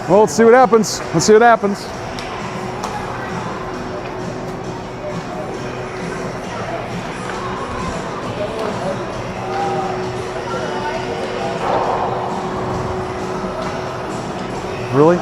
Well, let's see what happens. Let's see what happens. Really?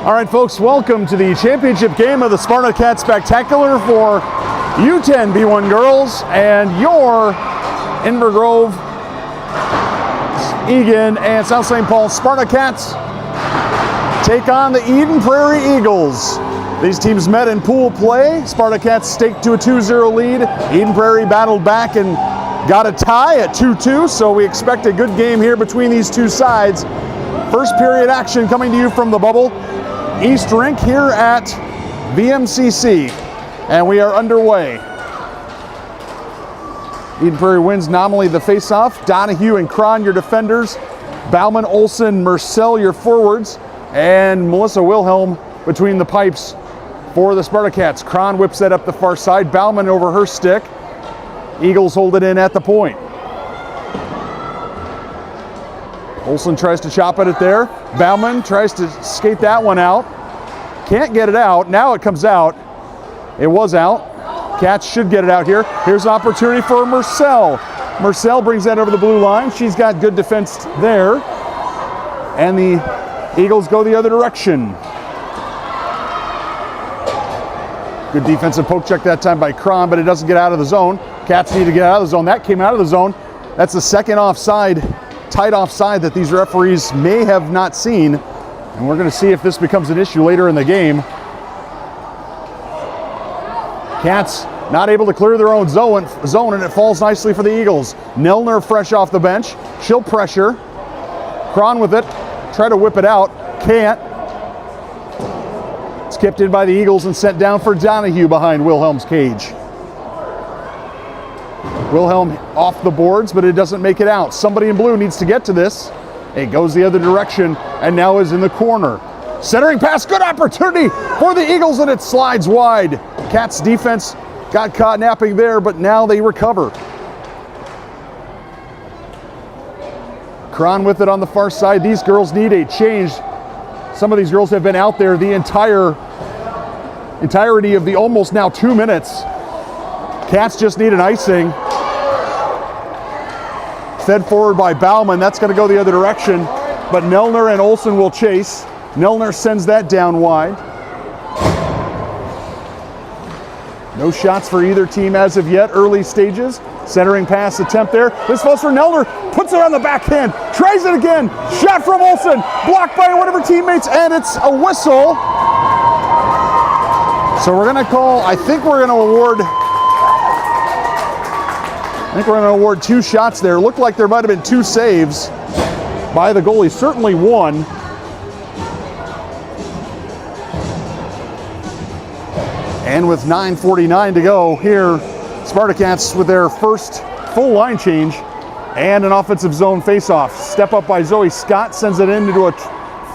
All right, folks, welcome to the championship game of the Spartacats Spectacular for U10b1 girls and your Inver Grove, Egan, and South St. Paul Spartacats take on the Eden Prairie Eagles. These teams met in pool play. Spartacats staked to a 2-0 lead. Eden Prairie battled back and got a tie at 2-2, so we expect a good game here between these two sides. First period action coming to you from the bubble East Rink here at VMCC, and we are underway. Eden Prairie wins nominally the face-off. Donahue and Cron, your defenders. Bauman, Olson, Mercell, your forwards. And Melissa Wilhelm between the pipes for the Spartacats. Cron whips that up the far side. Bauman over her stick. Eagles hold it in at the point. Olson tries to chop at it there. Bauman tries to skate that one out. Can't get it out. Now it comes out. It was out. Cats should get it out here. Here's an opportunity for Mercell. Mercell brings that over the blue line. She's got good defense there. And the Eagles go the other direction. Good defensive poke check that time by Cron, but it doesn't get out of the zone. Cats need to get out of the zone. That came out of the zone. That's the second offside, tight offside that these referees may have not seen. And we're going to see if this becomes an issue later in the game. Cats not able to clear their own zone, and it falls nicely for the Eagles. Nelner fresh off the bench. She'll pressure. Cron with it. Try to whip it out. Can't. It's kept in by the Eagles and sent down for Donahue behind Wilhelm's cage. Wilhelm off the boards, but it doesn't make it out. Somebody in blue needs to get to this. It goes the other direction and now is in the corner. Centering pass, good opportunity for the Eagles, and it slides wide. Cats defense got caught napping there, but now they recover. Cron with it on the far side. These girls need a change. Some of these girls have been out there the entirety of the almost now 2 minutes. Cats just need an icing. Fed forward by Bauman. That's going to go the other direction, but Nelner and Olson will chase. Nelner sends that down wide. No shots for either team as of yet, early stages. Centering pass attempt there. This falls for Nelner, puts it on the backhand, tries it again. Shot from Olson, blocked by one of her teammates, and it's a whistle. So we're going to call, I think we're going to award 2 shots there. Looked like there might have been 2 saves by the goalie, certainly one. And with 9:49 to go here, Spartacats with their first full line change and an offensive zone faceoff. Step up by Zoe Scott, sends it into a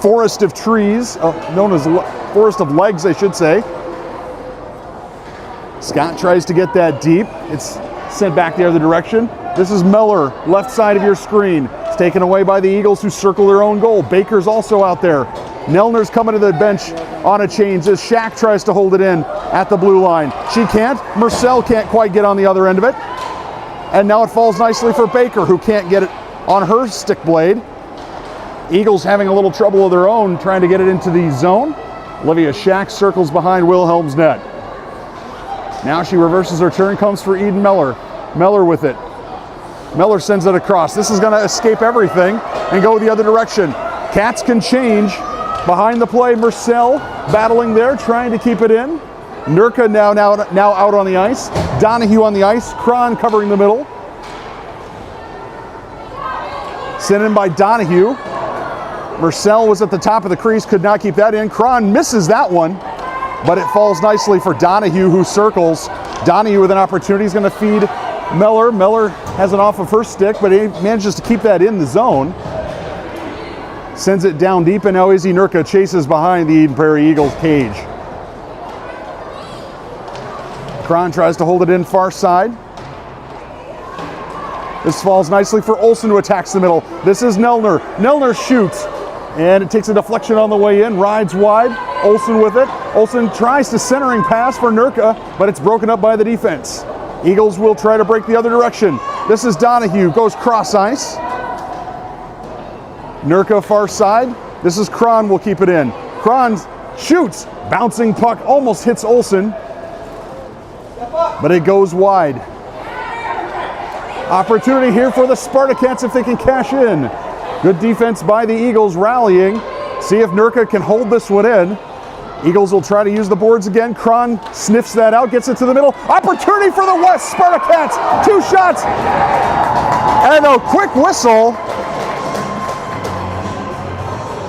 forest of trees, known as forest of legs, I should say. Scott tries to get that deep. It's sent back the other direction. This is Miller, left side of your screen. It's taken away by the Eagles, who circle their own goal. Baker's also out there. Nelner's coming to the bench on a change as Shack tries to hold it in at the blue line. She can't. Marcel can't quite get on the other end of it. And now it falls nicely for Baker, who can't get it on her stick blade. Eagles having a little trouble of their own trying to get it into the zone. Olivia Shack circles behind Wilhelm's net. Now she reverses her turn, comes for Eden Miller. Miller with it. Miller sends it across. This is going to escape everything and go the other direction. Cats can change. Behind the play, Marcel battling there, trying to keep it in. Nurka now out on the ice. Donahue on the ice. Cron covering the middle. Sent in by Donahue. Marcel was at the top of the crease, could not keep that in. Cron misses that one, but it falls nicely for Donahue, who circles. Donahue with an opportunity is going to feed Miller. Miller has it off of her stick, but he manages to keep that in the zone. Sends it down deep, and now Izzy Nurka chases behind the Eden Prairie Eagles cage. Cron tries to hold it in far side. This falls nicely for Olsen, who attacks the middle. This is Nelner. Nelner shoots, and it takes a deflection on the way in, rides wide. Olsen with it. Olsen tries to centering pass for Nurka, but it's broken up by the defense. Eagles will try to break the other direction. This is Donahue, goes cross ice. Nurka far side. This is Cron, will keep it in. Cron shoots, bouncing puck, almost hits Olsen, but it goes wide. Opportunity here for the Spartacats if they can cash in. Good defense by the Eagles, rallying. See if Nurka can hold this one in. Eagles will try to use the boards again. Cron sniffs that out, gets it to the middle. Opportunity for the West Spartacats. 2 shots and a quick whistle.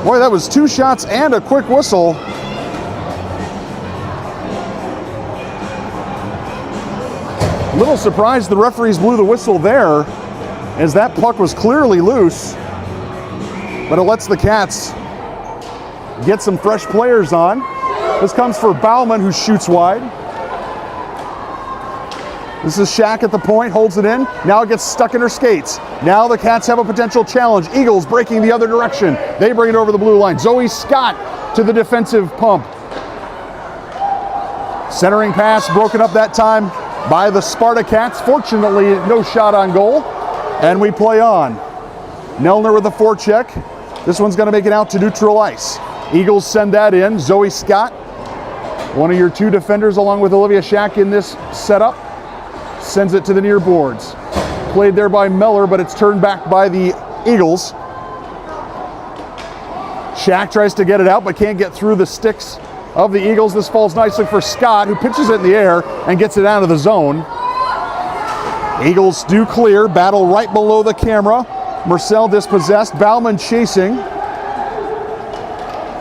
Boy, that was 2 shots and a quick whistle. Little surprised the referees blew the whistle there, as that puck was clearly loose, but it lets the Cats get some fresh players on. This comes for Bauman, who shoots wide. This is Shack at the point, holds it in. Now it gets stuck in her skates. Now the Cats have a potential challenge. Eagles breaking the other direction. They bring it over the blue line. Zoe Scott to the defensive pump. Centering pass broken up that time by the Spartacats. Fortunately, no shot on goal, and we play on. Nelner with a forecheck. This one's going to make it out to neutral ice. Eagles send that in. Zoe Scott, one of your 2 defenders, along with Olivia Shack in this setup, sends it to the near boards. Played there by Miller, but it's turned back by the Eagles. Shack tries to get it out, but can't get through the sticks of the Eagles. This falls nicely for Scott, who pitches it in the air and gets it out of the zone. Eagles do clear, battle right below the camera. Marcel dispossessed, Bauman chasing.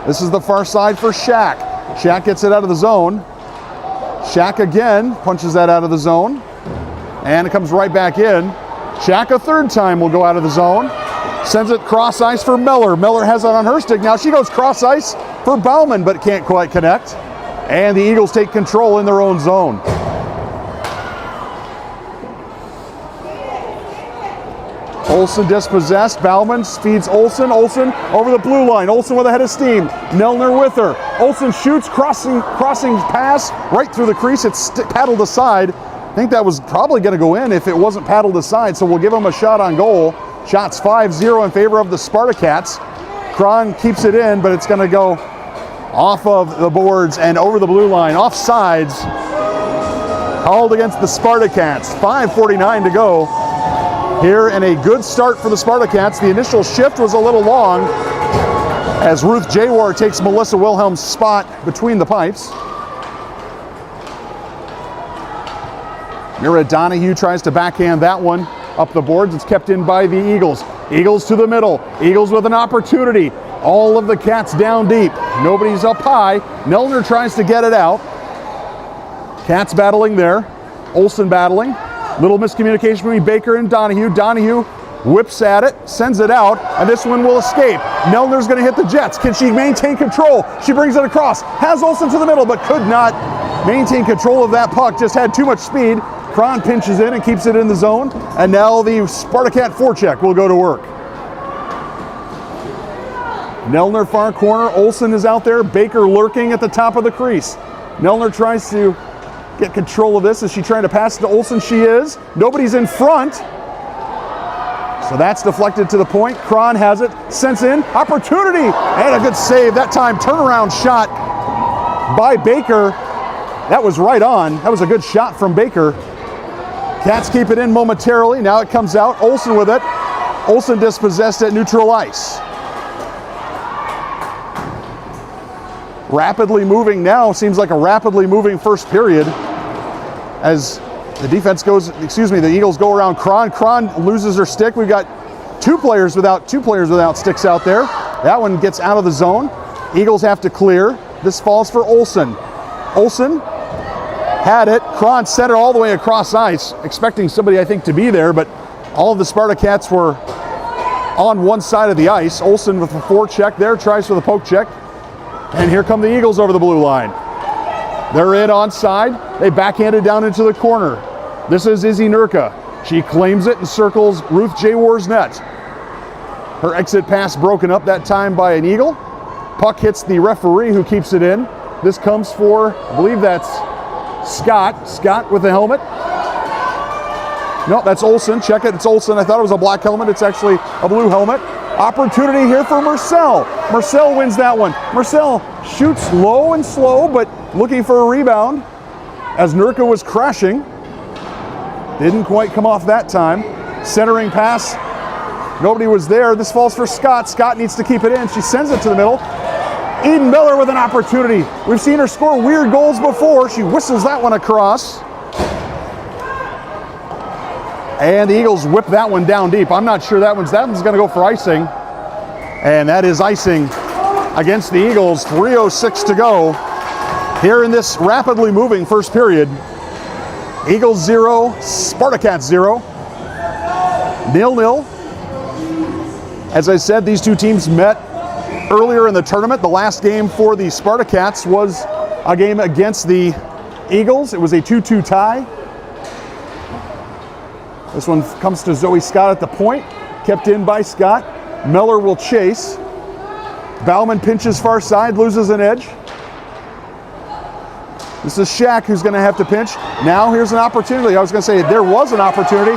This is the far side for Shack. Shack gets it out of the zone. Shack again punches that out of the zone, and it comes right back in. Shack a third time will go out of the zone. Sends it cross ice for Miller. Miller has it on her stick. Now she goes cross ice for Bauman, but can't quite connect. And the Eagles take control in their own zone. Olsen dispossessed. Bauman feeds Olsen. Olsen over the blue line. Olsen with a head of steam. Nelner with her. Olsen shoots, crossing pass right through the crease. It's paddled aside. I think that was probably going to go in if it wasn't paddled aside, so we'll give them a shot on goal. Shots 5-0 in favor of the Spartacats. Cron keeps it in, but it's going to go off of the boards and over the blue line. Offsides called against the Spartacats. 5:49 to go here, and a good start for the Spartacats. The initial shift was a little long as Ruth Jawar takes Melissa Wilhelm's spot between the pipes. Mira Donahue tries to backhand that one up the boards. It's kept in by the Eagles. Eagles to the middle. Eagles with an opportunity. All of the Cats down deep. Nobody's up high. Nelner tries to get it out. Cats battling there. Olsen battling. Little miscommunication between Baker and Donahue. Donahue whips at it, sends it out, and this one will escape. Nelner's going to hit the Jets. Can she maintain control? She brings it across. Has Olsen to the middle, but could not maintain control of that puck. Just had too much speed. Cron pinches in and keeps it in the zone. And now the Spartacat forecheck will go to work. Nelner far corner. Olsen is out there. Baker lurking at the top of the crease. Nelner tries to get control of this. Is she trying to pass it to Olsen? She is. Nobody's in front. So that's deflected to the point. Cron has it. Sends in. Opportunity. And a good save. That time turnaround shot by Baker. That was right on. That was a good shot from Baker. Cats keep it in momentarily. Now it comes out. Olsen with it. Olsen dispossessed at neutral ice. Rapidly moving now. Seems like a rapidly moving first period. As the defense goes, the Eagles go around Cron. Cron loses her stick. We've got two players without sticks out there. That one gets out of the zone. Eagles have to clear. This falls for Olsen. Olsen had it. Cron set it all the way across ice, expecting somebody, I think, to be there, but all of the Spartacats were on one side of the ice. Olsen with a forecheck there, tries for the poke check. And here come the Eagles over the blue line. They're in onside. They backhanded down into the corner. This is Izzy Nurka. She claims it and circles Ruth J. War's net. Her exit pass broken up that time by an Eagle. Puck hits the referee, who keeps it in. This comes for, I believe that's Scott. Scott with the helmet. No, that's Olsen. Check it. It's Olsen. I thought it was a black helmet. It's actually a blue helmet. Opportunity here for Marcel. Marcel wins that one. Marcel shoots low and slow, but looking for a rebound as Nurka was crashing. Didn't quite come off that time. Centering pass. Nobody was there. This falls for Scott. Scott needs to keep it in. She sends it to the middle. Eden Miller with an opportunity. We've seen her score weird goals before. She whistles that one across. And the Eagles whip that one down deep. I'm not sure that one's going to go for icing. And that is icing against the Eagles. 3:06 to go here in this rapidly moving first period. Eagles 0, Spartacats 0. 0-0. As I said, these two teams met earlier in the tournament. The last game for the Spartacats was a game against the Eagles. It was a 2-2 tie. This one comes to Zoe Scott at the point. Kept in by Scott. Miller will chase. Bauman pinches far side, loses an edge. This is Shack who's going to have to pinch. Now here's an opportunity. I was going to say there was an opportunity.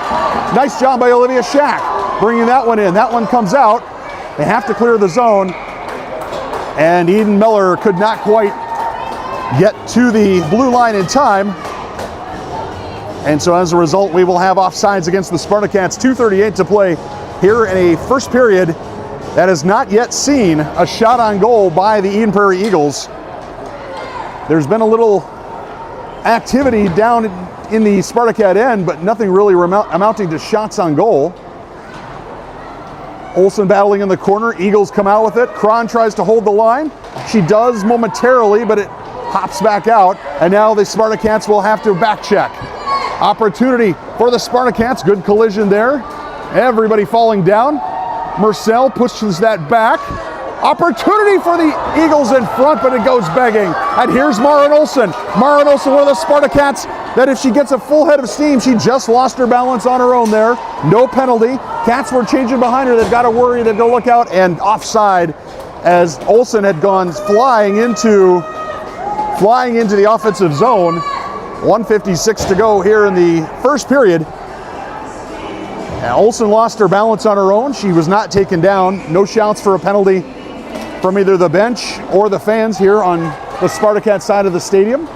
Nice job by Olivia Shack bringing that one in. That one comes out. They have to clear the zone. And Eden Miller could not quite get to the blue line in time. And so as a result, we will have offsides against the Spartacats. 2:38 to play here in a first period that has not yet seen a shot on goal by the Eden Prairie Eagles. There's been a little activity down in the Spartacat end, but nothing really amounting to shots on goal. Olsen battling in the corner. Eagles come out with it. Cron tries to hold the line. She does momentarily, but it hops back out. And now the Spartacats will have to back check. Opportunity for the Spartacats. Good collision there. Everybody falling down. Marcel pushes that back. Opportunity for the Eagles in front, but it goes begging. And here's Maren Olsen. Maren Olsen, one of the Spartacats, that if she gets a full head of steam, she just lost her balance on her own there. No penalty. Cats were changing behind her. They've got to worry. They've got to look out. And offside as Olsen had gone flying into the offensive zone. 1:56 to go here in the first period. And Olsen lost her balance on her own. She was not taken down. No shouts for a penalty from either the bench or the fans here on the Spartacat side of the stadium.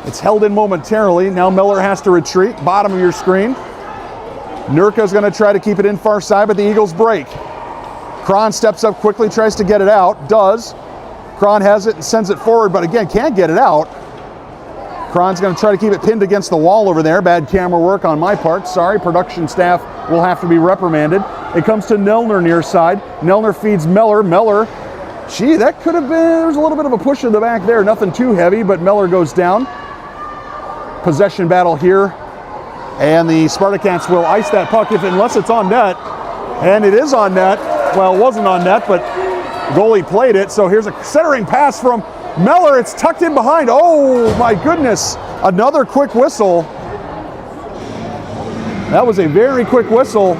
It's held in momentarily. Now Miller has to retreat. Bottom of your screen. Nurka's going to try to keep it in far side, but the Eagles break. Cron steps up quickly, tries to get it out. Does. Cron has it and sends it forward, but again, can't get it out. Cron's going to try to keep it pinned against the wall over there. Bad camera work on my part. Sorry, production staff will have to be reprimanded. It comes to Nelner near side. Nelner feeds Miller. Miller, that could have been, there was a little bit of a push in the back there. Nothing too heavy, but Miller goes down. Possession battle here. And the Spartacats will ice that puck unless it's on net. And it is on net. Well, it wasn't on net, but the goalie played it. So here's a centering pass from Miller. It's tucked in behind. Oh my goodness. Another quick whistle. That was a very quick whistle.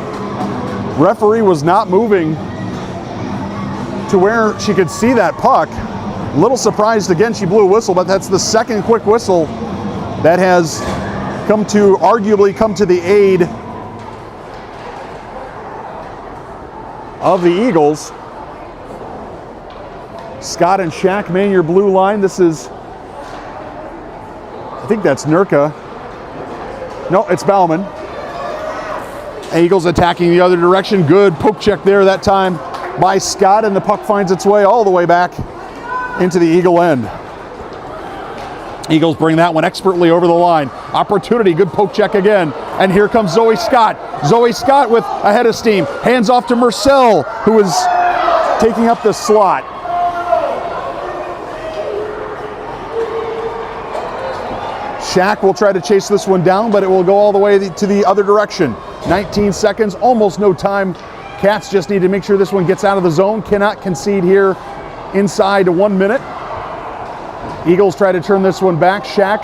Referee was not moving to where she could see that puck. A little surprised again she blew a whistle, but that's the second quick whistle that has arguably come to the aid of the Eagles. Scott and Shaq man your blue line. This is, I think that's Nurka. No, it's Bauman. Eagles attacking the other direction. Good poke check there that time by Scott, and the puck finds its way all the way back into the Eagle end. Eagles bring that one expertly over the line. Opportunity, good poke check again. And here comes Zoe Scott. Zoe Scott with a head of steam. Hands off to Marcel, who is taking up the slot. Shaq will try to chase this one down, but it will go all the way to the other direction. 19 seconds, almost no time. Cats just need to make sure this one gets out of the zone. Cannot concede here inside 1 minute. Eagles try to turn this one back. Shaq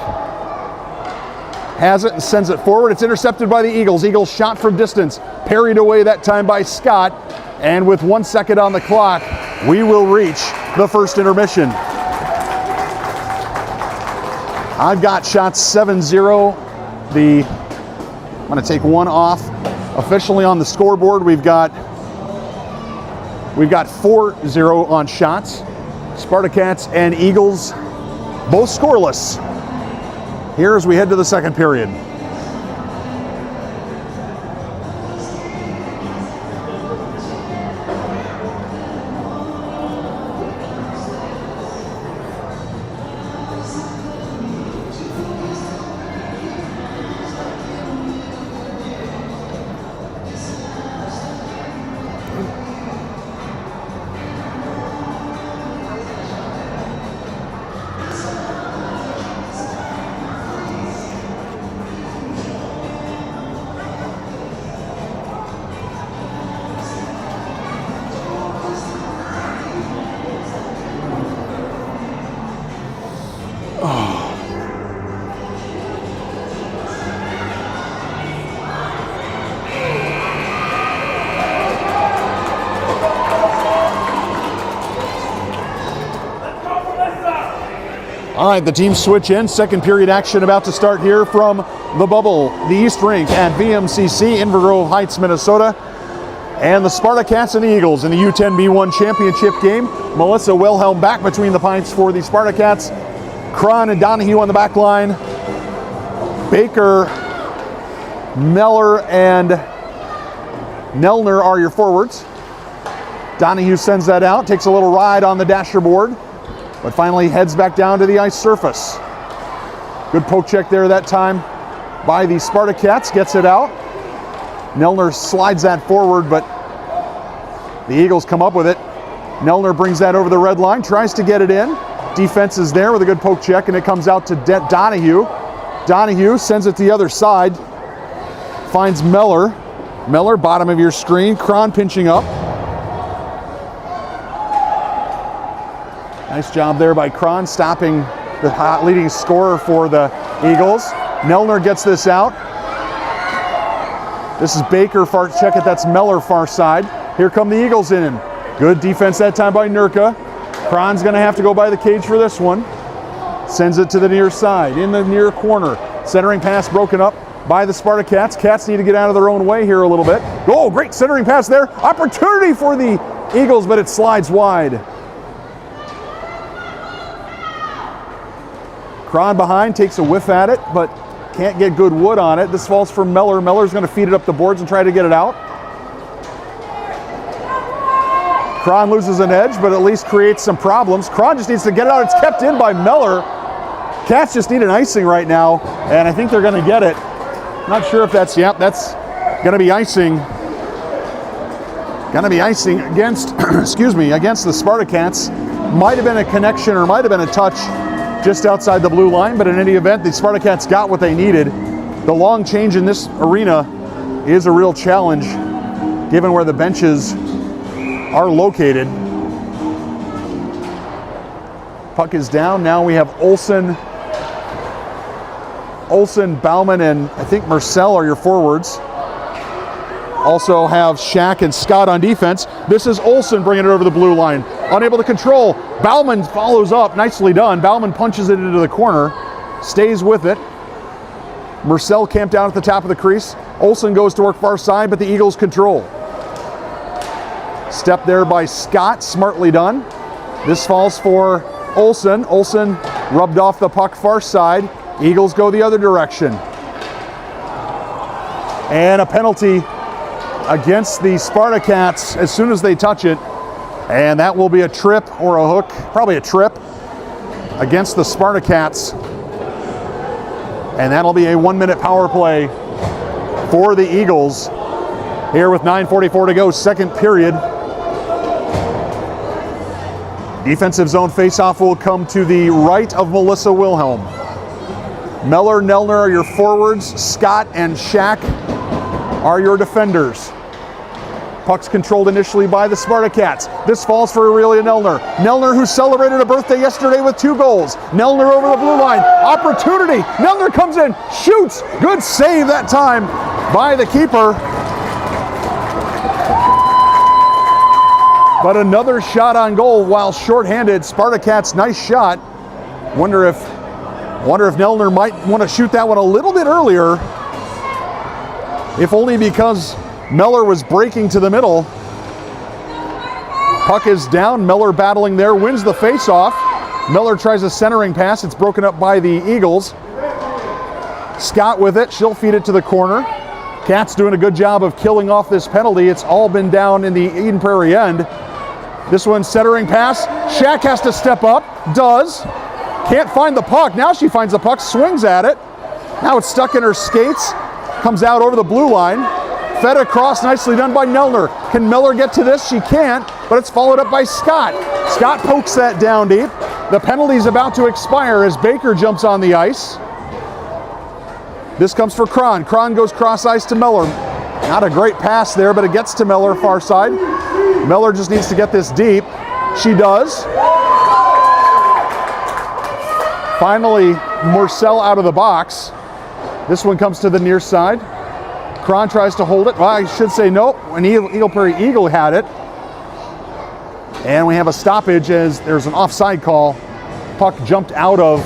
has it and sends it forward. It's intercepted by the Eagles. Eagles shot from distance, parried away that time by Scott. And with 1 second on the clock, we will reach the first intermission. I've got shots 7-0. I'm going to take one off. Officially on the scoreboard, we've got 4-0 on shots. Spartacats and Eagles both scoreless here as we head to the second period. All right, the teams switch in. Second period action about to start here from the Bubble, the East Rink at VMCC in Grove Heights, Minnesota. And the Spartacats and the Eagles in the U10b1 championship game. Melissa Wilhelm back between the pipes for the Spartacats. Cron and Donahue on the back line. Baker, Meller, and Nelner are your forwards. Donahue sends that out, takes a little ride on the dasher board, but finally heads back down to the ice surface. Good poke check there that time by the Spartacats, gets it out. Nelner slides that forward, but the Eagles come up with it. Nelner brings that over the red line, tries to get it in. Defense is there with a good poke check, and it comes out to Donahue. Donahue sends it to the other side, finds Meller. Meller, bottom of your screen. Cron pinching up. Nice job there by Cron, stopping the leading scorer for the Eagles. Nelner gets this out. This is Baker, far check it, that's Meller far side. Here come the Eagles in. Good defense that time by Nurka. Cron's gonna have to go by the cage for this one. Sends it to the near side, in the near corner. Centering pass broken up by the Spartacats. Cats need to get out of their own way here a little bit. Oh, great centering pass there. Opportunity for the Eagles, but it slides wide. Cron behind, takes a whiff at it, but can't get good wood on it. This falls for Meller. Meller's going to feed it up the boards and try to get it out. Cron loses an edge, but at least creates some problems. Cron just needs to get it out. It's kept in by Meller. Cats just need an icing right now, and I think they're going to get it. Not sure if that's, that's going to be icing. Going to be icing against, against the Spartacats. Might have been a connection or might have been a touch just outside the blue line, but in any event, the Spartacats got what they needed. The long change in this arena is a real challenge, given where the benches are located. Puck is down. Now we have Olsen Olsen, Bauman, and I think Marcel are your forwards. Also have Shaq and Scott on defense. This is Olsen bringing it over the blue line. Unable to control. Bauman follows up. Nicely done. Bauman punches it into the corner. Stays with it. Marcel camped down at the top of the crease. Olsen goes to work far side, but the Eagles control. Step there by Scott. Smartly done. This falls for Olsen. Olsen rubbed off the puck far side. Eagles go the other direction. And a penalty against the Spartacats as soon as they touch it. And that will be a trip or a hook, probably a trip against the Spartacats. And that'll be a 1-minute power play for the Eagles here with 9:44 to go, second period. Defensive zone faceoff will come to the right of Melissa Wilhelm. Meller, Nelner are your forwards. Scott and Shaq are your defenders. Puck's controlled initially by the Spartacats. This falls for Aurelia Nelner. Nelner, who celebrated a birthday yesterday with 2 goals. Nelner over the blue line. Opportunity. Nelner comes in, shoots. Good save that time by the keeper. But another shot on goal while shorthanded. Spartacats, nice shot. Wonder if Nelner might want to shoot that one a little bit earlier. If only because Meller was breaking to the middle. Puck is down. Meller battling there, wins the face-off. Meller tries a centering pass. It's broken up by the Eagles. Scott with it. She'll feed it to the corner. Cats doing a good job of killing off this penalty. It's all been down in the Eden Prairie end. This one's centering pass. Shaq has to step up. Does. Can't find the puck. Now she finds the puck, swings at it. Now it's stuck in her skates. Comes out over the blue line. Fed across, nicely done by Nelner. Can Miller get to this? She can't, but it's followed up by Scott. Scott pokes that down deep. The penalty's about to expire as Baker jumps on the ice. This comes for Cron. Cron goes cross ice to Miller. Not a great pass there, but it gets to Miller far side. Miller just needs to get this deep. She does. Finally, Marcel out of the box. This one comes to the near side. Cron tries to hold it. Well, I should say no. An Eagle Prairie Eagle had it. And we have a stoppage as there's an offside call. Puck jumped out of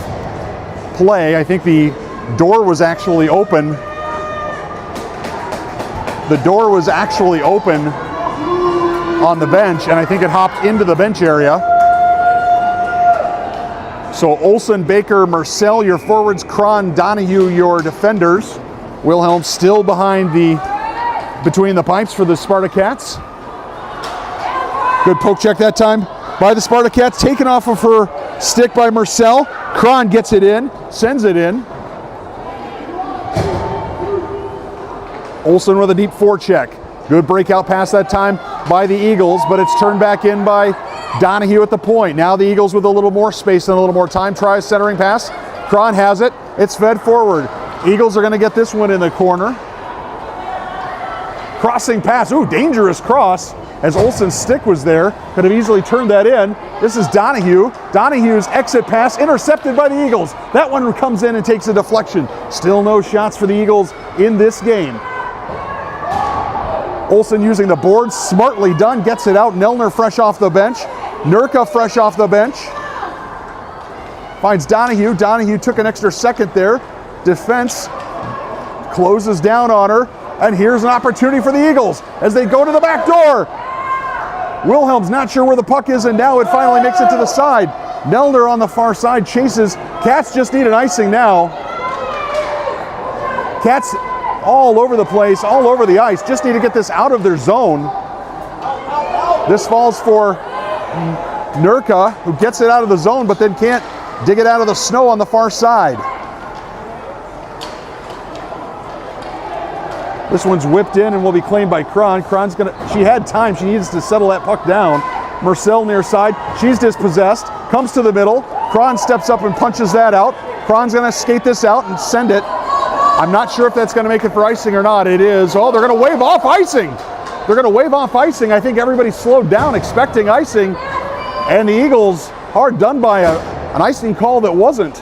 play. I think the door was actually open. The door was actually open on the bench, and I think it hopped into the bench area. So Olsen, Baker, Marcel, your forwards. Cron, Donahue, your defenders. Wilhelm still between the pipes for the Spartacats. Good poke check that time by the Spartacats. Taken off of her stick by Marcel. Cron gets it in, sends it in. Olsen with a deep forecheck. Good breakout pass that time by the Eagles, but it's turned back in by Donahue at the point. Now the Eagles with a little more space and a little more time. Tries centering pass. Cron has it. It's fed forward. Eagles are going to get this one in the corner. Crossing pass. Ooh, dangerous cross. As Olsen's stick was there. Could have easily turned that in. This is Donahue. Donahue's exit pass intercepted by the Eagles. That one comes in and takes a deflection. Still no shots for the Eagles in this game. Olsen using the board, smartly done, gets it out. Nelner fresh off the bench. Nurka fresh off the bench. Finds Donahue. Donahue took an extra second there. Defense closes down on her. And here's an opportunity for the Eagles as they go to the back door. Wilhelm's not sure where the puck is, and now it finally makes it to the side. Nelner on the far side chases. Cats just need an icing now. Cats all over the place, all over the ice. Just need to get this out of their zone. This falls for Nurka, who gets it out of the zone, but then can't dig it out of the snow on the far side. This one's whipped in and will be claimed by Cron. She had time, she needs to settle that puck down. Marcel near side, she's dispossessed, comes to the middle. Cron steps up and punches that out. Cron's gonna skate this out and send it. I'm not sure if that's gonna make it for icing or not. It is. Oh, they're gonna wave off icing. They're gonna wave off icing. I think everybody slowed down expecting icing. And the Eagles, hard done by an icing call that wasn't.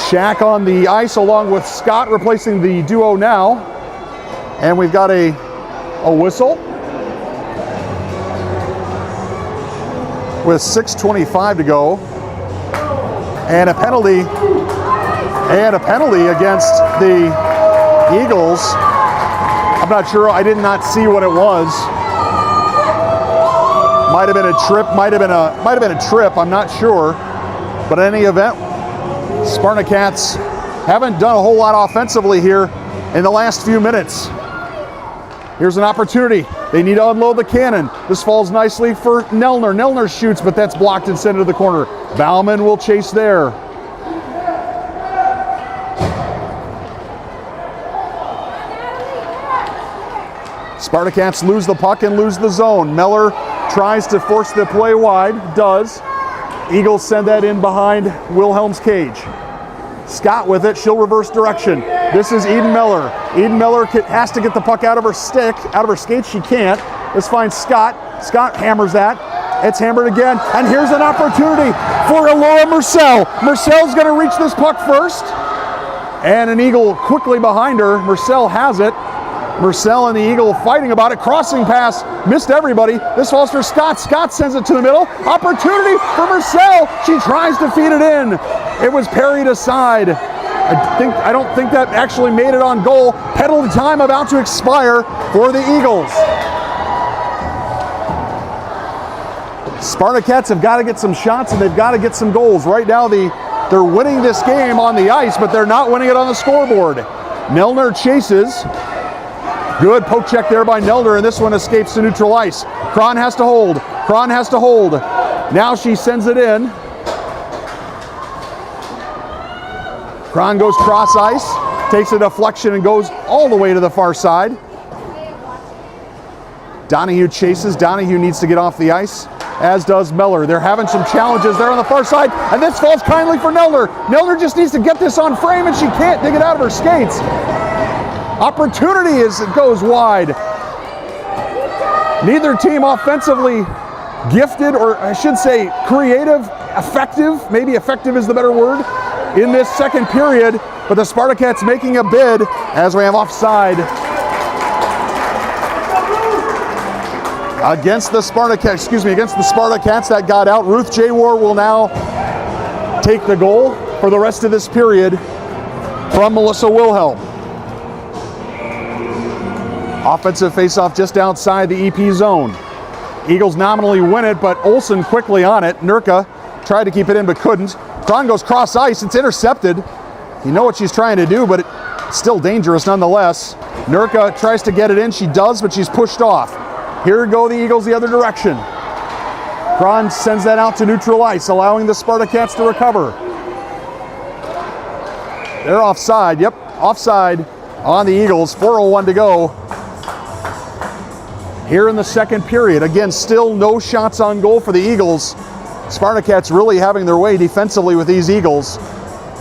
Shack on the ice along with Scott replacing the duo now. And we've got a whistle with 6:25 to go. And a penalty against the Eagles. I'm not sure, I did not see what it was. Might have been a trip, I'm not sure. But in any event, Spartacats haven't done a whole lot offensively here in the last few minutes. Here's an opportunity. They need to unload the cannon. This falls nicely for Nelner. Nelner shoots, but that's blocked and sent into the corner. Bauman will chase there. Spartacats lose the puck and lose the zone. Meller tries to force the play wide, does. Eagles send that in behind Wilhelm's cage. Scott with it, she'll reverse direction. This is Eden Meller. Eden Meller has to get the puck out of her skates, she can't. This finds Scott. Scott hammers that. It's hammered again, and here's an opportunity for Elora Mercell. Mercell's gonna reach this puck first, and an Eagle quickly behind her. Mercell has it. Mercell and the Eagle fighting about it. Crossing pass, missed everybody. This falls for Scott. Scott sends it to the middle. Opportunity for Mercell. She tries to feed it in. It was parried aside. I don't think that actually made it on goal. Penalty time about to expire for the Eagles. Spartacats have got to get some shots and they've got to get some goals. Right now they're winning this game on the ice, but they're not winning it on the scoreboard. Nelner chases. Good poke check there by Nelder, and this one escapes to neutral ice. Cron has to hold. Cron has to hold. Now she sends it in. Cron goes cross ice, takes a deflection and goes all the way to the far side. Donahue chases. Donahue needs to get off the ice, as does Meller. They're having some challenges there on the far side, and this falls kindly for Nelder. Nelder just needs to get this on frame, and she can't dig it out of her skates. Opportunity as it goes wide. Neither team offensively gifted, or I should say creative, effective, maybe effective is the better word, in this second period, but the Spartacats making a bid as we have offside against the Spartacats that got out. Ruth Jaywar will now take the goal for the rest of this period from Melissa Wilhelm. Offensive faceoff just outside the EP zone. Eagles nominally win it, but Olsen quickly on it. Nurka tried to keep it in, but couldn't. Cron goes cross ice. It's intercepted. You know what she's trying to do, but it's still dangerous nonetheless. Nurka tries to get it in. She does, but she's pushed off. Here go the Eagles the other direction. Cron sends that out to neutral ice, allowing the Spartacats to recover. They're offside. Yep, offside on the Eagles. 4:01 to go here in the second period. Again, still no shots on goal for the Eagles. Spartacats really having their way defensively with these Eagles,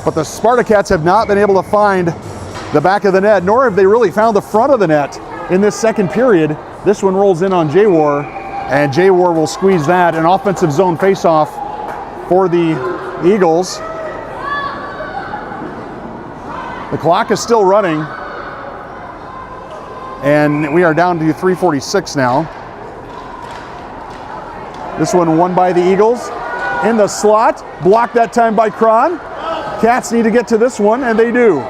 but the Spartacats have not been able to find the back of the net, nor have they really found the front of the net in this second period. This one rolls in on Jaywar, and Jaywar will squeeze that. An offensive zone faceoff for the Eagles. The clock is still running, and we are down to 3:46 now. This one won by the Eagles. In the slot, blocked that time by Cron. Cats need to get to this one, and they do.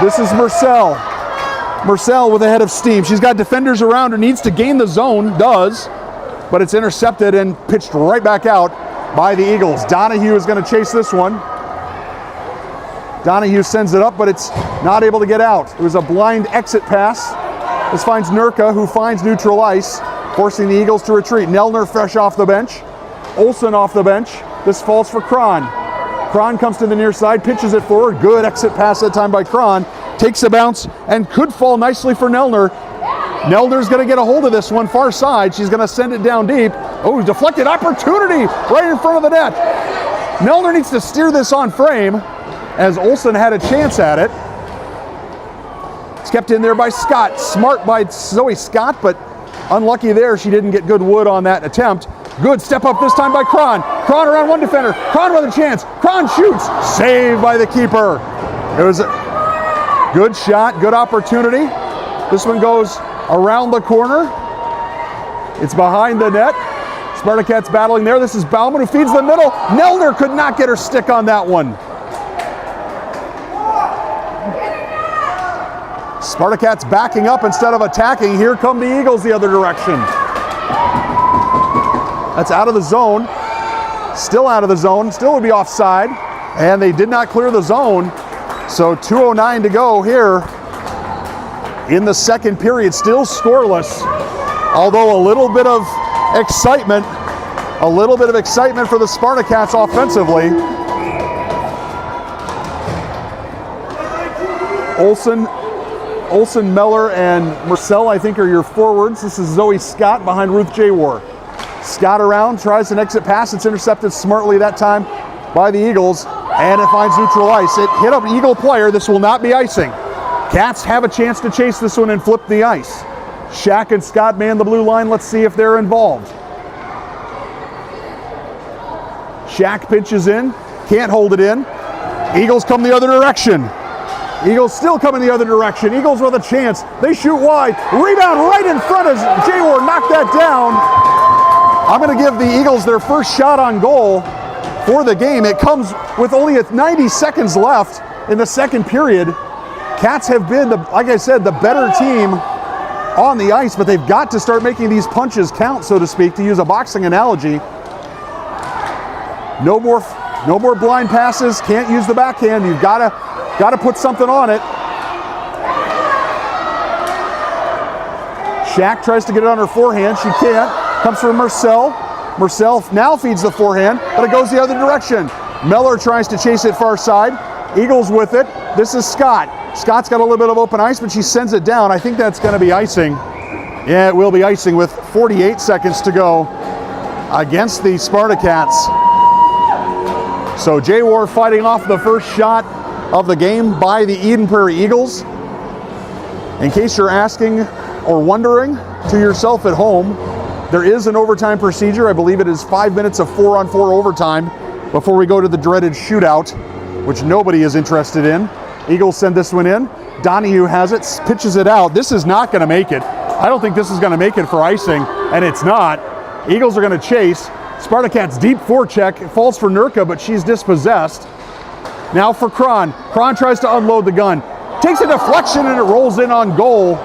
This is Mercell. Mercell with a head of steam. She's got defenders around her, needs to gain the zone, does, but it's intercepted and pitched right back out by the Eagles. Donahue is going to chase this one. Donahue sends it up, but it's not able to get out. It was a blind exit pass. This finds Nurka, who finds neutral ice, forcing the Eagles to retreat. Nelner fresh off the bench. Olsen off the bench. This falls for Cron. Cron comes to the near side, pitches it forward. Good exit pass that time by Cron. Takes a bounce and could fall nicely for Nelner. Nelner's going to get a hold of this one, far side. She's going to send it down deep. Oh, deflected opportunity right in front of the net. Nelner needs to steer this on frame, as Olsen had a chance at it. It's kept in there by Scott. Smart by Zoe Scott, but unlucky there. She didn't get good wood on that attempt. Good step up this time by Cron. Cron around one defender. Cron with a chance. Cron shoots. Saved by the keeper. It was a good shot, good opportunity. This one goes around the corner. It's behind the net. Spartacats battling there. This is Bauman who feeds the middle. Nelner could not get her stick on that one. Spartacats backing up instead of attacking. Here come the Eagles the other direction. That's out of the zone. Still out of the zone. Still would be offside. And they did not clear the zone. So 2:09 to go here in the second period. Still scoreless. Although a little bit of excitement for the Spartacats offensively. Olsen, Meller, and Marcel, I think, are your forwards. This is Zoe Scott behind Ruth Jaywar. Scott around, tries an exit pass. It's intercepted smartly that time by the Eagles, and it finds neutral ice. It hit an Eagle player. This will not be icing. Cats have a chance to chase this one and flip the ice. Shack and Scott man the blue line. Let's see if they're involved. Shack pitches in, can't hold it in. Eagles come the other direction. Eagles still coming the other direction. Eagles with a chance. They shoot wide. Rebound right in front as Jaywar knocked that down. I'm going to give the Eagles their first shot on goal for the game. It comes with only 90 seconds left in the second period. Cats have been, like I said, the better team on the ice, but they've got to start making these punches count, so to speak, to use a boxing analogy. No more blind passes. Can't use the backhand. You've got to put something on it. Shack tries to get it on her forehand. She can't. Comes from Marcel. Marcel now feeds the forehand, but it goes the other direction. Meller tries to chase it far side. Eagles with it. This is Scott. Scott's got a little bit of open ice, but she sends it down. I think that's going to be icing. Yeah, it will be icing with 48 seconds to go against the Spartacats. So Jaywar fighting off the first shot of the game by the Eden Prairie Eagles. In case you're asking or wondering to yourself at home, there is an overtime procedure. I believe it is 5 minutes of 4-on-4 overtime before we go to the dreaded shootout, which nobody is interested in. Eagles send this one in. Donahue has it, pitches it out. This is not going to make it. I don't think this is going to make it for icing, and it's not. Eagles are going to chase. Spartacats deep forecheck. It falls for Nurka, but she's dispossessed. Now for Cron. Cron tries to unload the gun. Takes a deflection and it rolls in on goal.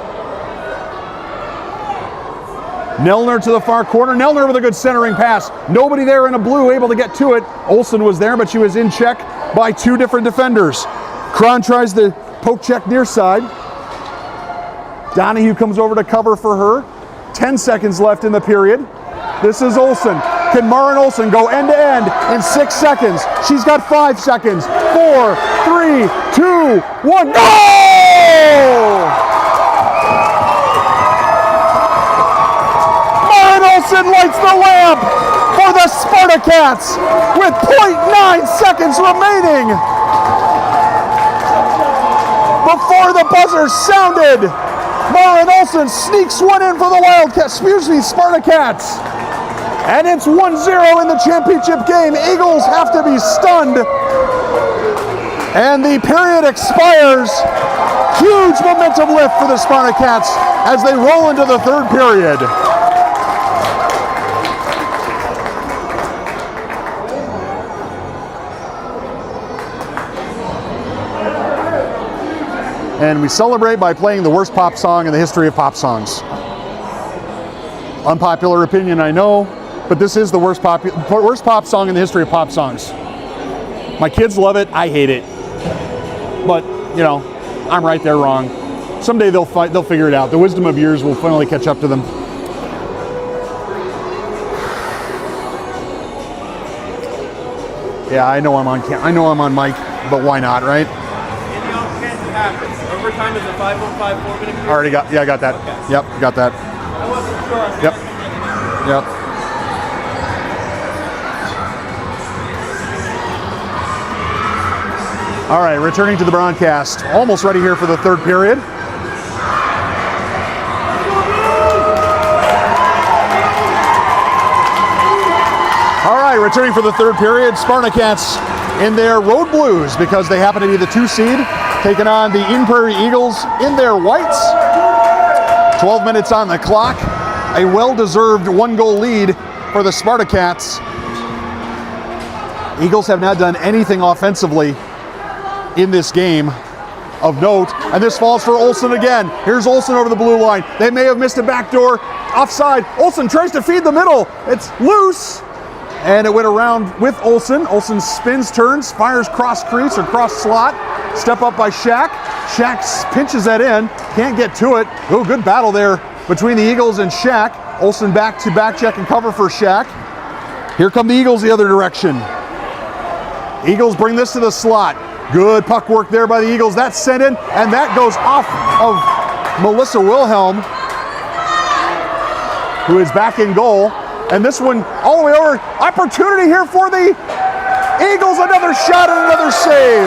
Nelner to the far corner. Nelner with a good centering pass. Nobody there in a blue able to get to it. Olsen was there, but she was in check by two different defenders. Cron tries the poke check near side. Donahue comes over to cover for her. 10 seconds left in the period. This is Olsen. Can Maren Olsen go end to end in 6 seconds? She's got 5 seconds. 4, 3, 2, 1, go! Olsen lights the lamp for the Spartacats with 0.9 seconds remaining before the buzzer sounded. Maren Olsen sneaks one in for the Wildcats, Spartacats. And it's 1-0 in the championship game. Eagles have to be stunned. And the period expires. Huge momentum lift for the Spartacats as they roll into the third period. And we celebrate by playing the worst pop song in the history of pop songs. Unpopular opinion, I know, but this is the worst pop song in the history of pop songs. My kids love it, I hate it. But, you know, I'm right, they're wrong. Someday they'll figure it out. The wisdom of years will finally catch up to them. Yeah, I know I'm on mic, but why not, right? Any off chance it happens. Overtime is a 5:05 4-minute period. Already got, yeah, I got that. Okay. Yep, got that. I wasn't sure. Yep. Yep. All right, returning to the broadcast. Almost ready here for the third period. right, returning for the third period, Spartacats in their road blues because they happen to be the 2 seed, taking on the Eden Prairie Eagles in their whites. 12 minutes on the clock. A well-deserved 1-goal lead for the Spartacats. Eagles have not done anything offensively in this game of note, and this falls for Olsen again. Here's Olsen over the blue line. They may have missed a backdoor. Offside. Olsen tries to feed the middle. It's loose, and it went around with Olsen. Olsen spins, turns, fires cross crease or cross slot. Step up by Shack. Shack pinches that in. Can't get to it. Oh, good battle there between the Eagles and Shack. Olsen back to back check and cover for Shack. Here come the Eagles the other direction. Eagles bring this to the slot. Good puck work there by the Eagles. That's sent in, and that goes off of Melissa Wilhelm, who is back in goal. And this one all the way over. Opportunity here for the Eagles. Another shot and another save.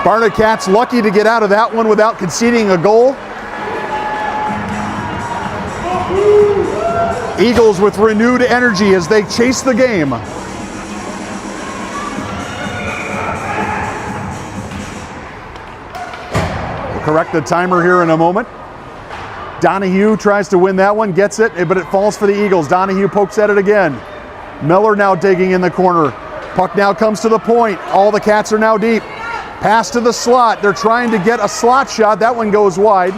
Spartacats lucky to get out of that one without conceding a goal. Eagles with renewed energy as they chase the game. We'll correct the timer here in a moment. Donahue tries to win that one, gets it, but it falls for the Eagles. Donahue pokes at it again. Miller now digging in the corner. Puck now comes to the point. All the Cats are now deep. Pass to the slot. They're trying to get a slot shot. That one goes wide.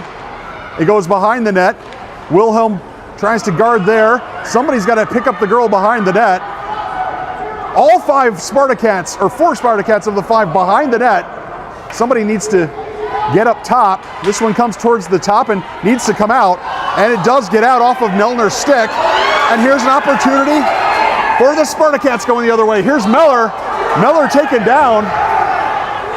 It goes behind the net. Wilhelm tries to guard there. Somebody's got to pick up the girl behind the net. All 4 Spartacats of the 5 behind the net. Somebody needs to get up top. This one comes towards the top and needs to come out. And it does get out off of Nelner's stick. And here's an opportunity for the Spartacats going the other way. Here's Miller. Miller taken down.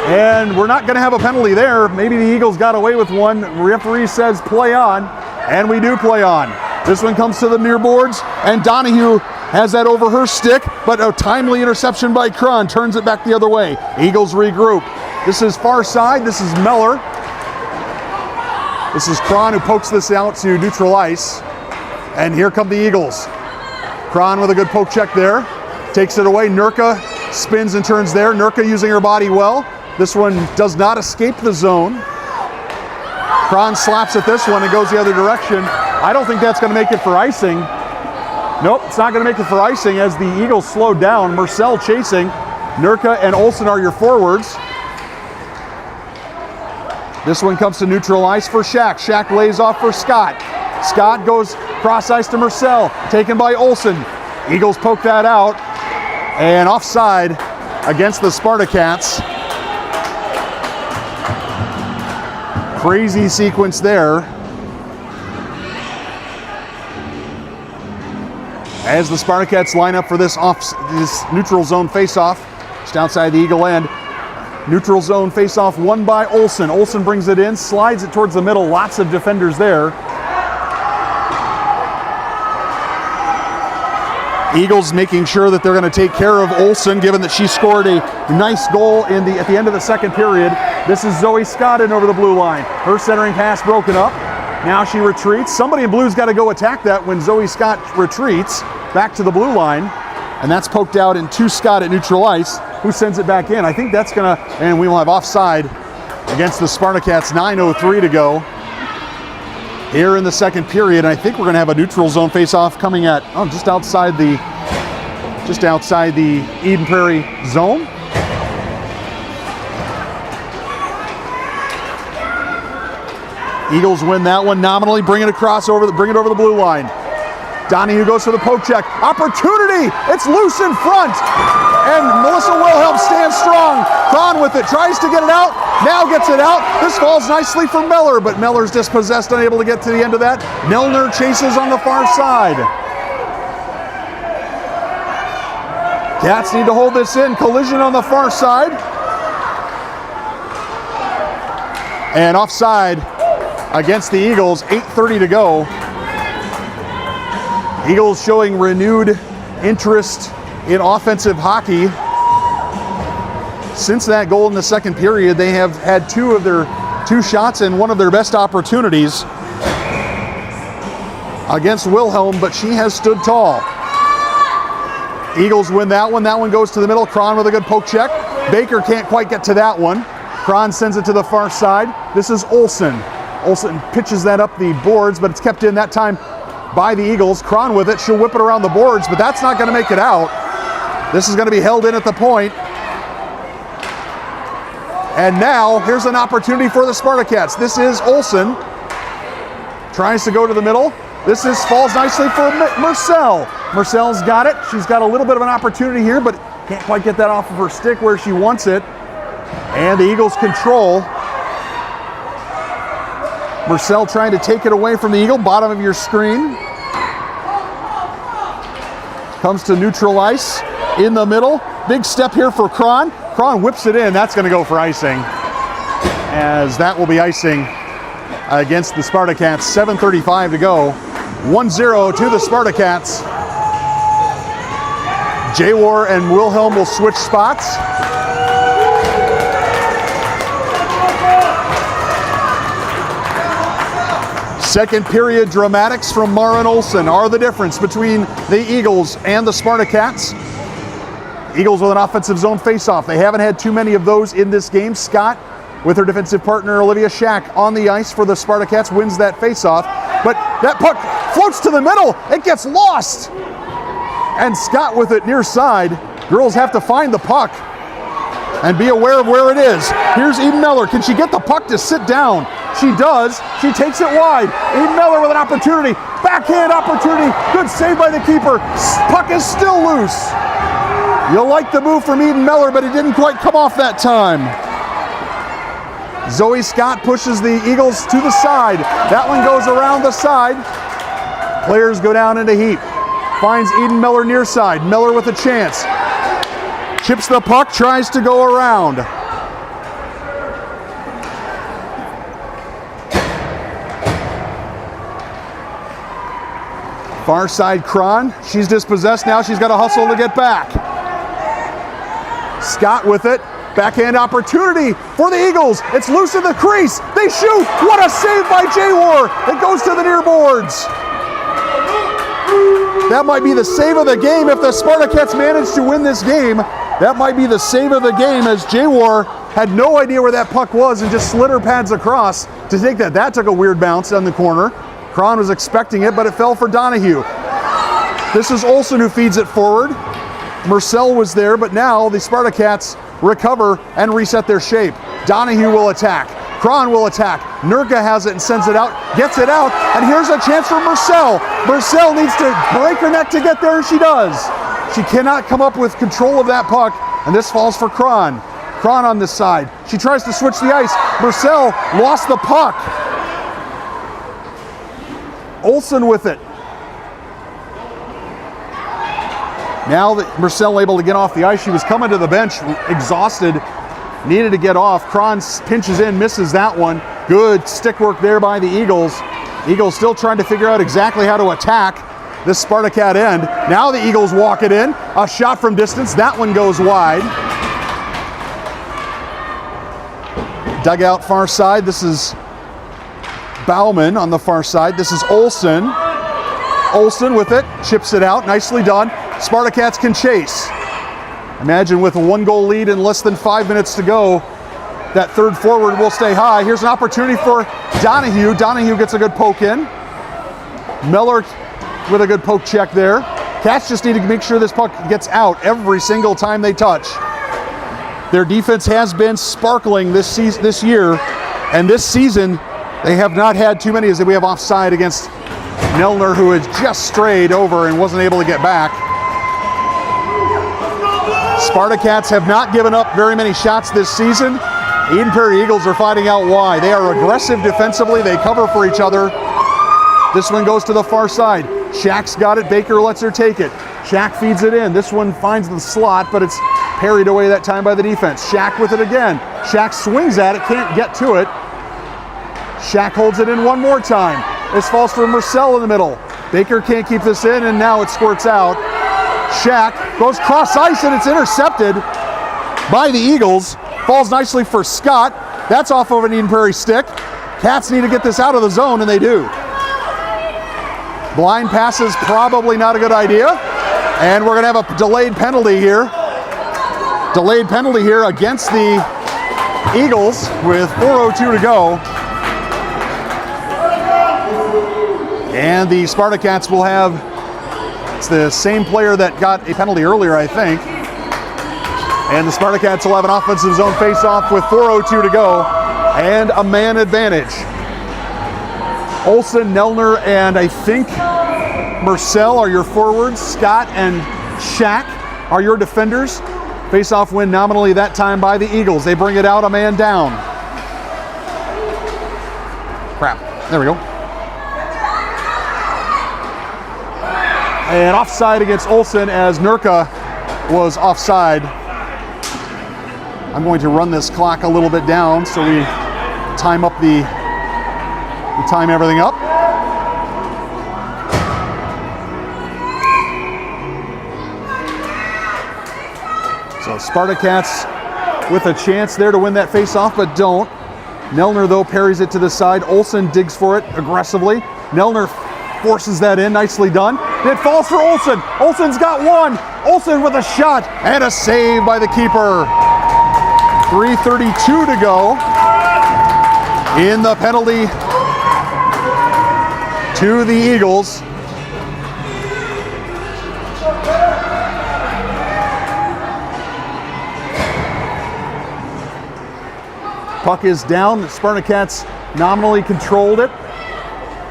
And we're not going to have a penalty there. Maybe the Eagles got away with one. Referee says play on. And we do play on. This one comes to the near boards, and Donahue has that over her stick, but a timely interception by Cron turns it back the other way. Eagles regroup. This is far side. This is Miller. This is Cron who pokes this out to neutral ice. And here come the Eagles. Cron with a good poke check there. Takes it away. Nurka spins and turns there. Nurka using her body well. This one does not escape the zone. Cron slaps at this one and goes the other direction. I don't think that's going to make it for icing. Nope, it's not going to make it for icing as the Eagles slow down. Marcel chasing. Nurka and Olsen are your forwards. This one comes to neutral ice for Shack. Shack lays off for Scott. Scott goes cross ice to Marcel. Taken by Olsen. Eagles poke that out. And offside against the Spartacats. Crazy sequence there. As the Spartacats line up for this neutral zone face-off, just outside the Eagle end. Neutral zone face-off won by Olsen. Olsen brings it in, slides it towards the middle. Lots of defenders there. Eagles making sure that they're going to take care of Olsen, given that she scored a nice goal at the end of the second period. This is Zoe Scott in over the blue line. Her centering pass broken up. Now she retreats. Somebody in blue's got to go attack that when Zoe Scott retreats back to the blue line. And that's poked out into Scott at neutral ice, who sends it back in. I think that's going to, and we will have offside against the Spartacats. 9:03 to go here in the second period. I think we're going to have a neutral zone face-off coming at just outside the Eden Prairie zone. Eagles win that one nominally. Bring it over the blue line. Donahue goes for the poke check. Opportunity! It's loose in front. And Melissa Wilhelm stands strong. Cron with it, tries to get it out. Now gets it out. This falls nicely for Miller, but Miller's dispossessed, unable to get to the end of that. Nelner chases on the far side. Cats need to hold this in. Collision on the far side. And offside against the Eagles. 8:30 to go. Eagles showing renewed interest in offensive hockey. Since that goal in the second period, they have had two shots and one of their best opportunities. against Wilhelm, but she has stood tall. Eagles win that one. That one goes to the middle. Cron with a good poke check. Baker can't quite get to that one. Cron sends it to the far side. This is Olsen. Olsen pitches that up the boards, but it's kept in that time by the Eagles. Cron with it. She'll whip it around the boards, but that's not going to make it out. This is going to be held in at the point. And now, here's an opportunity for the Spartacats. This is Olsen. Tries to go to the middle. This falls nicely for Marcel. Marcel's got it. She's got a little bit of an opportunity here, but can't quite get that off of her stick where she wants it. And the Eagles control. Marcel trying to take it away from the Eagle, bottom of your screen. Comes to neutral ice in the middle. Big step here for Cron. Cron whips it in. That's going to go for icing, as that will be icing against the Spartacats. 7:35 to go. 1-0 to the Spartacats. J-War and Wilhelm will switch spots. Second period dramatics from Maren Olsen are the difference between the Eagles and the Spartacats. Eagles with an offensive zone faceoff. They haven't had too many of those in this game. Scott, with her defensive partner Olivia Schack on the ice for the Spartacats, wins that faceoff. But that puck floats to the middle. It gets lost. And Scott with it near side. Girls have to find the puck and be aware of where it is. Here's Eden Miller. Can she get the puck to sit down? She does. She takes it wide. Eden Miller with an opportunity. Backhand opportunity. Good save by the keeper. Puck is still loose. You'll like the move from Eden Miller, but it didn't quite come off that time. Zoe Scott pushes the Eagles to the side. That one goes around the side. Players go down into heat. Finds Eden Miller near side. Miller with a chance. Chips the puck, tries to go around. Far side Cron. She's dispossessed now. She's got to hustle to get back. Scott with it. Backhand opportunity for the Eagles. It's loose in the crease. They shoot. What a save by J-War. It goes to the near boards. That might be the save of the game if the Spartacats manage to win this game. That might be the save of the game, as J-War had no idea where that puck was and just slid her pads across to take that. That took a weird bounce on the corner. Cron was expecting it, but it fell for Donahue. This is Olsen who feeds it forward. Marcel was there, but now the Spartacats recover and reset their shape. Donahue will attack. Cron will attack. Nurka has it and sends it out, gets it out, and here's a chance for Marcel. Marcel needs to break her neck to get there, and she does. She cannot come up with control of that puck, and this falls for Cron. Cron on this side. She tries to switch the ice. Marcel lost the puck. Olsen with it. Now that Marcel able to get off the ice, she was coming to the bench exhausted, needed to get off. Cron pinches in, misses that one. Good stick work there by the Eagles. Eagles still trying to figure out exactly how to attack this Spartacat end. Now the Eagles walk it in. A shot from distance. That one goes wide. Dugout far side. This is Bauman on the far side. This is Olsen. Olsen with it. Chips it out. Nicely done. Spartacats can chase. Imagine with a 1-goal lead in less than 5 minutes to go, that third forward will stay high. Here's an opportunity for Donahue. Donahue gets a good poke in. Miller with a good poke check there. Cats just need to make sure this puck gets out every single time they touch. Their defense has been sparkling this year, and this season they have not had too many as we have offside against Nelner, who had just strayed over and wasn't able to get back. Spartacats have not given up very many shots this season. Eden Prairie Eagles are finding out why. They are aggressive defensively. They cover for each other. This one goes to the far side. Shack's got it. Baker lets her take it. Shack feeds it in. This one finds the slot, but it's parried away that time by the defense. Shack with it again. Shack swings at it, can't get to it. Shack holds it in one more time. This falls for Marcel in the middle. Baker can't keep this in, and now it squirts out. Shack goes cross ice, and it's intercepted by the Eagles. Falls nicely for Scott. That's off of an Eden Prairie stick. Cats need to get this out of the zone, and they do. Blind passes, probably not a good idea. And we're going to have a delayed penalty here. Delayed penalty here against the Eagles with 4:02 to go. And the Spartacats will have, it's the same player that got a penalty earlier, I think. And the Spartacats will have an offensive zone face-off with 4:02 to go and a man advantage. Olsen, Nelner, and I think Marcel are your forwards. Scott and Shaq are your defenders. Face-off win nominally that time by the Eagles. They bring it out, a man down. Crap. There we go. And offside against Olsen as Nurka was offside. I'm going to run this clock a little bit down so we time up time everything up. So Spartacats with a chance there to win that face-off, but don't. Nelner, though, parries it to the side. Olsen digs for it aggressively. Nelner forces that in, nicely done. It falls for Olsen. Olsen's got one. Olsen with a shot and a save by the keeper. 3:32 to go in the penalty to the Eagles. Puck is down. The Spartacats nominally controlled it.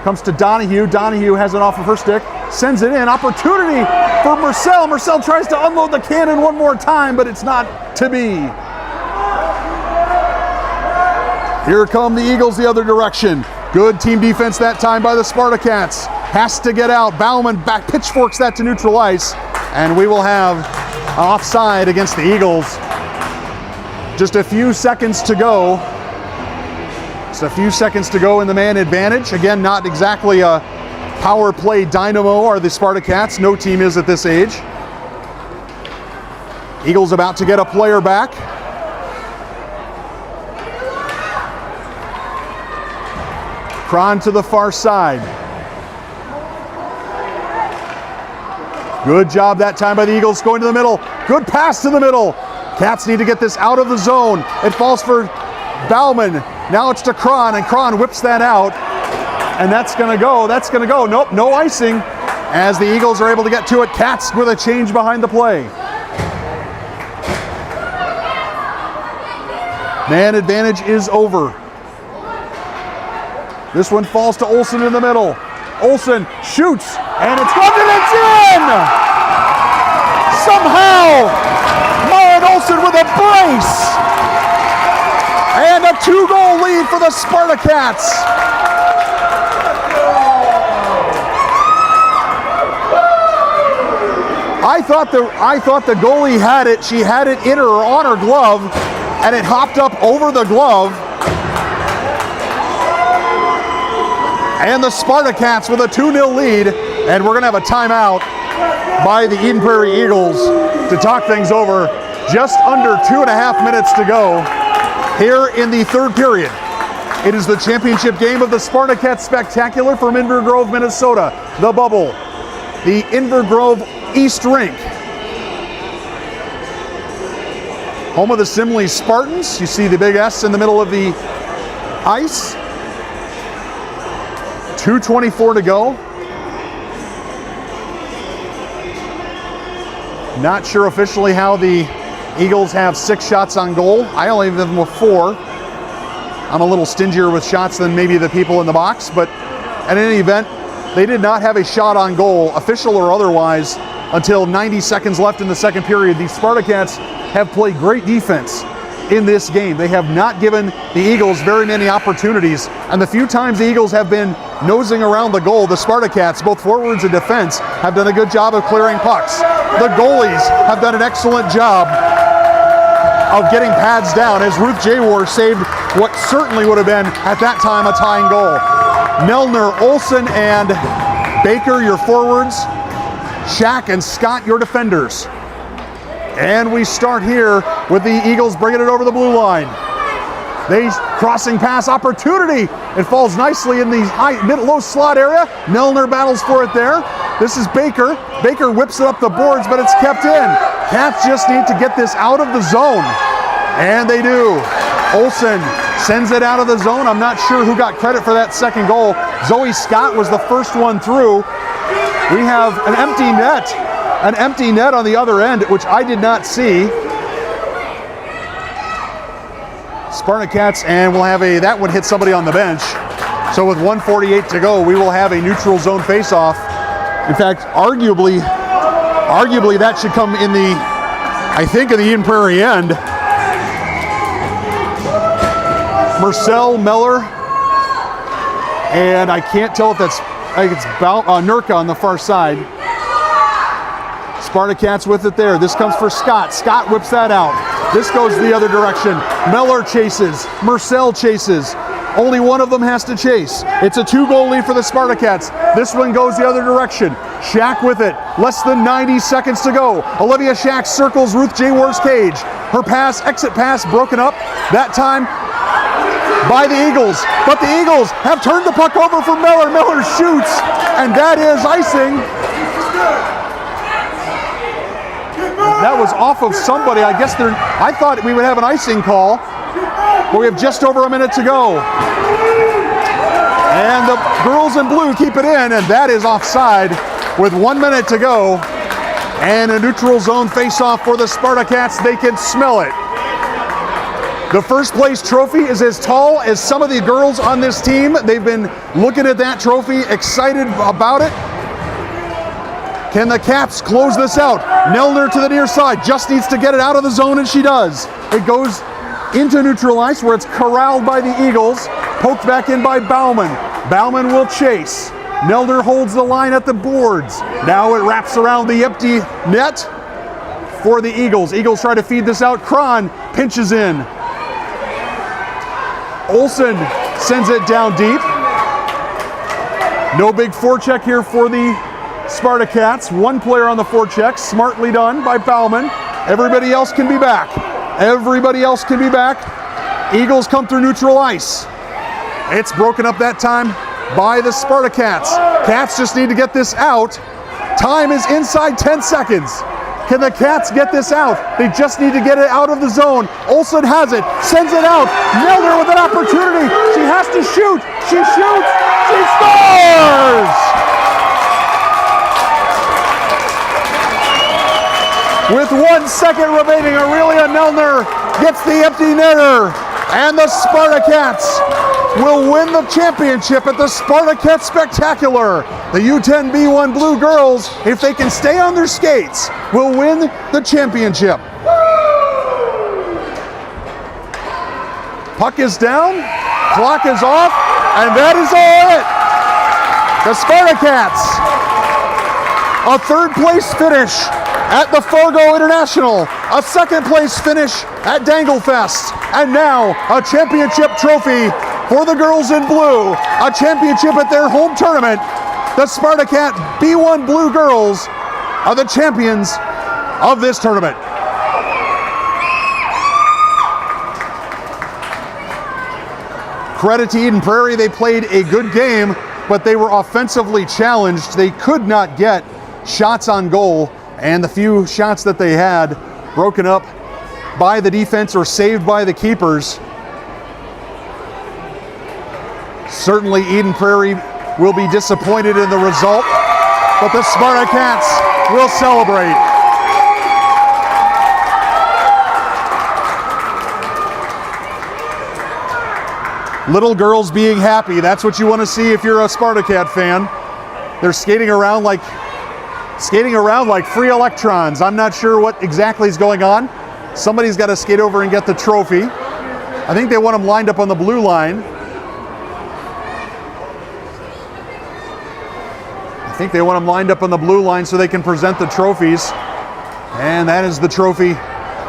Comes to Donahue. Donahue has it off of her stick. Sends it in. Opportunity for Marcel. Marcel tries to unload the cannon one more time, but it's not to be. Here come the Eagles the other direction. Good team defense that time by the Spartacats. Has to get out. Bauman back pitchforks that to neutral ice. And we will have an offside against the Eagles. Just a few seconds to go. Just a few seconds to go in the man advantage. Again, not exactly a power play dynamo are the Spartacats. No team is at this age. Eagles about to get a player back. Cron to the far side. Good job that time by the Eagles going to the middle. Good pass to the middle. Cats need to get this out of the zone. It falls for Bauman. Now it's to Cron, and Cron whips that out. And that's going to go. That's going to go. Nope, no icing as the Eagles are able to get to it. Cats with a change behind the play. Man advantage is over. This one falls to Olsen in the middle. Olsen shoots, and it's good, and it's in! Somehow, Maren Olsen with a brace! And a 2-goal lead for the Spartacats. I thought the goalie had it. She had it in her or on her glove, and it hopped up over the glove. And the Spartacats with a 2-0 lead, and we're going to have a timeout by the Eden Prairie Eagles to talk things over. Just under 2.5 minutes to go here in the third period. It is the championship game of the Spartacats Spectacular from Inver Grove, Minnesota. The Bubble, the Inver Grove East Rink. Home of the Simley Spartans. You see the big S in the middle of the ice. 2:24 to go. Not sure officially how the Eagles have 6 shots on goal. I only have them with 4. I'm a little stingier with shots than maybe the people in the box, but at any event, they did not have a shot on goal, official or otherwise, until 90 seconds left in the second period. The Spartacats have played great defense in this game. They have not given the Eagles very many opportunities, and the few times the Eagles have been nosing around the goal, the Spartacats, both forwards and defense, have done a good job of clearing pucks. The goalies have done an excellent job of getting pads down as Ruth Jaywar saved what certainly would have been, at that time, a tying goal. Nelner, Olsen, and Baker, your forwards. Shaq and Scott, your defenders. And we start here with the Eagles bringing it over the blue line. They crossing pass opportunity. It falls nicely in the low slot area. Milner battles for it there. This is Baker. Baker whips it up the boards, but it's kept in. Cats just need to get this out of the zone. And they do. Olsen sends it out of the zone. I'm not sure who got credit for that second goal. Zoe Scott was the first one through. We have an empty net. An empty net on the other end, which I did not see. Spartacats, and we'll have that one hit somebody on the bench. So with 1:48 to go, we will have a neutral zone faceoff. In fact, arguably that should come in the, I think, in the Eden Prairie end. Marcel Meller, and I can't tell if that's, I think it's Nurka on the far side. Spartacats with it there. This comes for Scott. Scott whips that out. This goes the other direction. Meller chases. Marcel chases. Only one of them has to chase. It's a 2-goal lead for the Spartacats. This one goes the other direction. Shack with it. Less than 90 seconds to go. Olivia Shack circles Ruth J. Ward's cage. Her pass, exit pass, broken up. That time by the Eagles. But the Eagles have turned the puck over for Miller. Miller shoots, and that is icing. That was off of somebody. I guess I thought we would have an icing call, but we have just over a minute to go. And the girls in blue keep it in, and that is offside with 1 minute to go. And a neutral zone face-off for the Spartacats. They can smell it. The first place trophy is as tall as some of the girls on this team. They've been looking at that trophy, excited about it. Can the Caps close this out? Nelner to the near side, just needs to get it out of the zone, and she does. It goes into neutral ice where it's corralled by the Eagles, poked back in by Bauman. Bauman will chase. Nelner holds the line at the boards. Now it wraps around the empty net for the Eagles. Eagles try to feed this out. Cron pinches in. Olsen sends it down deep. No big forecheck here for the Spartacats. One player on the forecheck, smartly done by Bauman. Everybody else can be back. Everybody else can be back. Eagles come through neutral ice. It's broken up that time by the Spartacats. Cats just need to get this out. Time is inside 10 seconds. Can the Cats get this out? They just need to get it out of the zone. Olsen has it, sends it out. Milner with an opportunity. She has to shoot. She shoots. She scores! With 1 second remaining, Aurelia Milner gets the empty netter, and the Spartacats will win the championship at the Spartacats Spectacular. The U10b1 Blue Girls, if they can stay on their skates, will win the championship. Puck is down, clock is off, and that is all it. The Spartacats, a third place finish at the Fargo International, a second place finish at Danglefest, and now a championship trophy for the girls in blue, a championship at their home tournament. The Spartacat B1 Blue Girls are the champions of this tournament. Credit to Eden Prairie, they played a good game, but they were offensively challenged. They could not get shots on goal, and the few shots that they had broken up by the defense or saved by the keepers. Certainly Eden Prairie will be disappointed in the result, but the Spartacats will celebrate. Little girls being happy, that's what you want to see if you're a Spartacat fan. They're skating around like free electrons. I'm not sure what exactly is going on. Somebody's got to skate over and get the trophy. I think they want them lined up on the blue line. I think they want them lined up on the blue line so they can present the trophies. And that is the trophy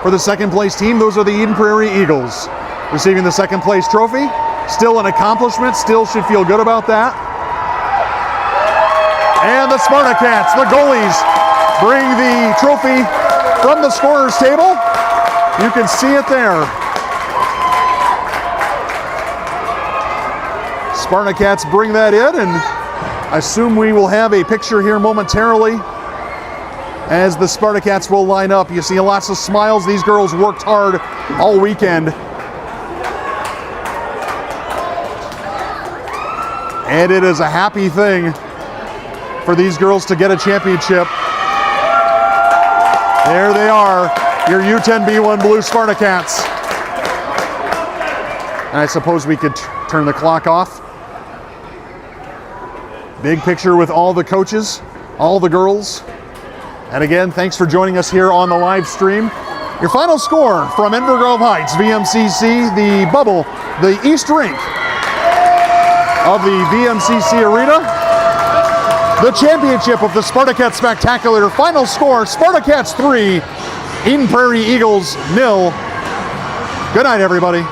for the second place team. Those are the Eden Prairie Eagles receiving the second place trophy. Still an accomplishment, still should feel good about that. And the Spartacats, the goalies, bring the trophy from the scorer's table. You can see it there. Spartacats bring that in, and I assume we will have a picture here momentarily as the Spartacats will line up. You see lots of smiles. These girls worked hard all weekend. And it is a happy thing for these girls to get a championship. There they are, your U10b1 Blue Spartacats. And I suppose we could turn the clock off. Big picture with all the coaches, all the girls. And again, thanks for joining us here on the live stream. Your final score from Inver Grove Heights, VMCC, the bubble, the East Rink of the VMCC Arena. The championship of the Spartacats Spectacular. Final score, Spartacats 3, Eden Prairie Eagles 0. Good night, everybody.